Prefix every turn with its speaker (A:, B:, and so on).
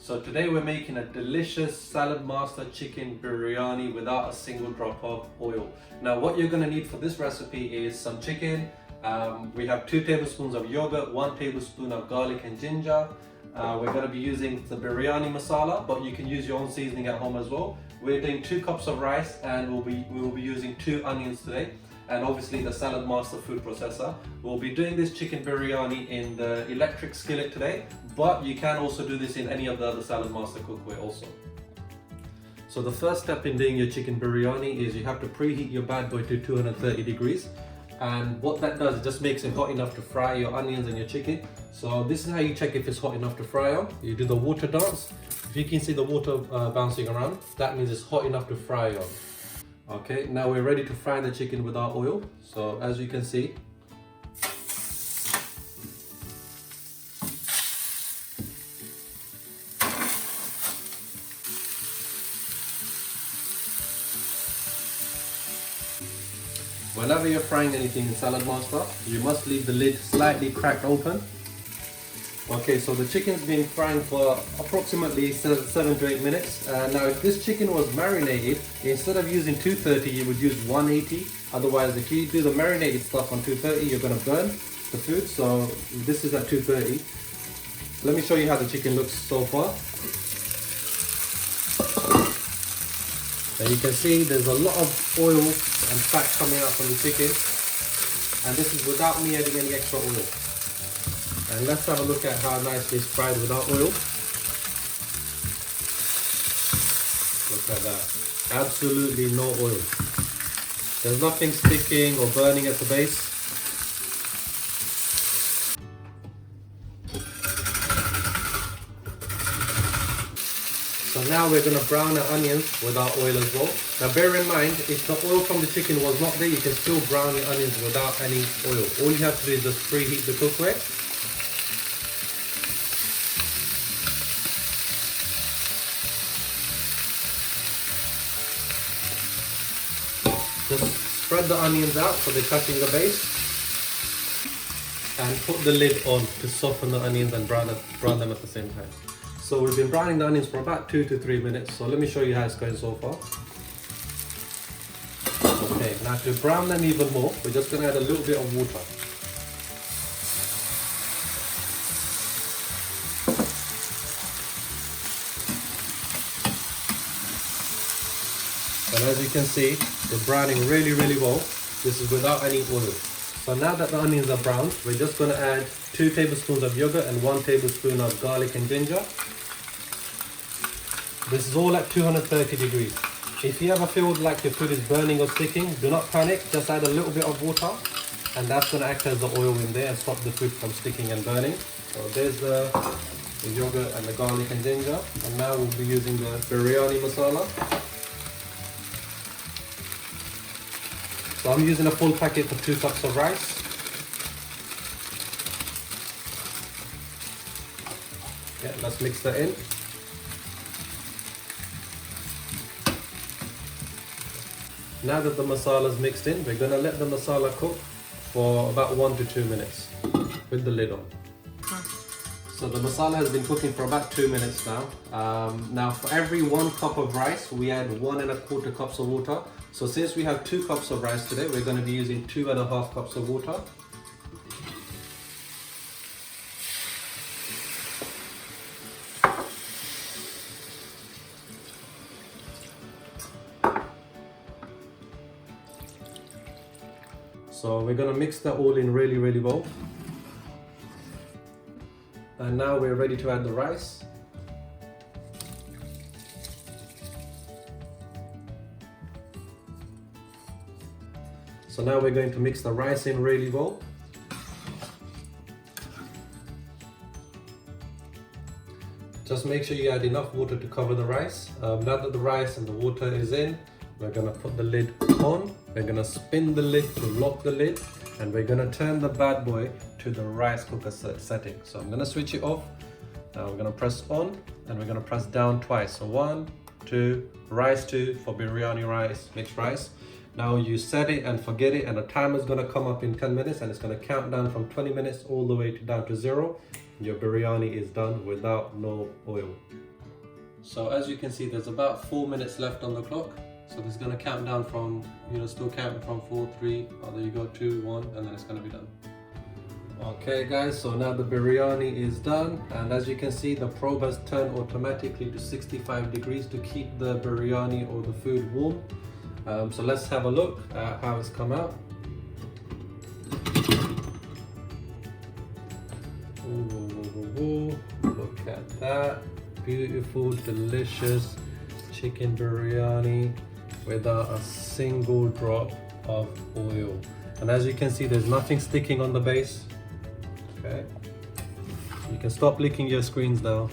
A: So today we're making a delicious Saladmaster chicken biryani without a single drop of oil. Now what you're going to need for this recipe is some chicken. We have 2 tablespoons of yogurt, 1 tablespoon of garlic and ginger. We're going to be using the biryani masala, but you can use your own seasoning at home as well. We're doing 2 cups of rice, and we will be using 2 onions today, and obviously the Saladmaster food processor. We'll be doing this chicken biryani in the electric skillet today, but you can also do this in any of the other Saladmaster cookware also. So the first step in doing your chicken biryani is you have to preheat your bad boy to 230 degrees. And what that does, it just makes it hot enough to fry your onions and your chicken. So this is how you check if it's hot enough to fry on. You do the water dance. If you can see the water bouncing around, that means it's hot enough to fry on. Okay, now we're ready to fry the chicken with our oil. So as you can see, whenever you're frying anything in Saladmaster, you must leave the lid slightly cracked open. Okay, so the chicken's been frying for approximately 7 to 8 minutes. Now if this chicken was marinated, instead of using 230, you would use 180. Otherwise, if you do the marinated stuff on 230, you're going to burn the food. So this is at 230. Let me show you how the chicken looks so far. And you can see there's a lot of oil and fat coming out from the chicken, and this is without me adding any extra oil. And let's have a look at how nicely it's fried without oil. Look at that, absolutely no oil. There's nothing sticking or burning at the base. So now we're going to brown our onions with our oil as well. Now bear in mind, if the oil from the chicken was not there, you can still brown your onions without any oil. All you have to do is just preheat the cookware. Just spread the onions out so they're touching the base, and put the lid on to soften the onions and brown them at the same time. So we've been browning the onions for about 2 to 3 minutes. So let me show you how it's going so far. Okay, now to brown them even more, we're just going to add a little bit of water. And as you can see, they're browning really well. This is without any oil. So now that the onions are browned, we're just going to add 2 tablespoons of yogurt and 1 tablespoon of garlic and ginger. This is all at 230 degrees. If you ever feel like your food is burning or sticking, do not panic, just add a little bit of water, and that's going to act as the oil in there and stop the food from sticking and burning. So there's the yogurt and the garlic and ginger, and now we'll be using the biryani masala. So I'm using a full packet for 2 cups of rice. Yeah, let's mix that in. Now that the masala is mixed in, we're going to let the masala cook for about 1 to 2 minutes with the lid on. So the masala has been cooking for about 2 minutes now. Now for every 1 cup of rice, we add 1 1/4 cups of water. So since we have 2 cups of rice today, we're going to be using 2 1/2 cups of water. So we're going to mix that all in really well. And now we're ready to add the rice. So now we're going to mix the rice in really well. Just make sure you add enough water to cover the rice. Now that the rice and the water is in, we're going to put the lid on. We're going to spin the lid to lock the lid, and we're going to turn the bad boy to the rice cooker setting. So I'm going to switch it off. Now we're going to press on, and we're going to press down twice. So 1, 2, rice 2 for biryani rice, mixed rice. Now you set it and forget it, and the timer is going to come up in 10 minutes, and it's going to count down from 20 minutes all the way down to 0. your biryani is done without no oil. So as you can see, there's about 4 minutes left on the clock. So this is going to count down from, still counting from 4, 3, oh there you go, 2, 1, and then it's going to be done. Okay guys, so now the biryani is done, and as you can see, the probe has turned automatically to 65 degrees to keep the biryani or the food warm. So let's have a look at how it's come out. Ooh, look at that. Beautiful, delicious chicken biryani without a single drop of oil. And as you can see, there's nothing sticking on the base. Okay. You can stop licking your screens now.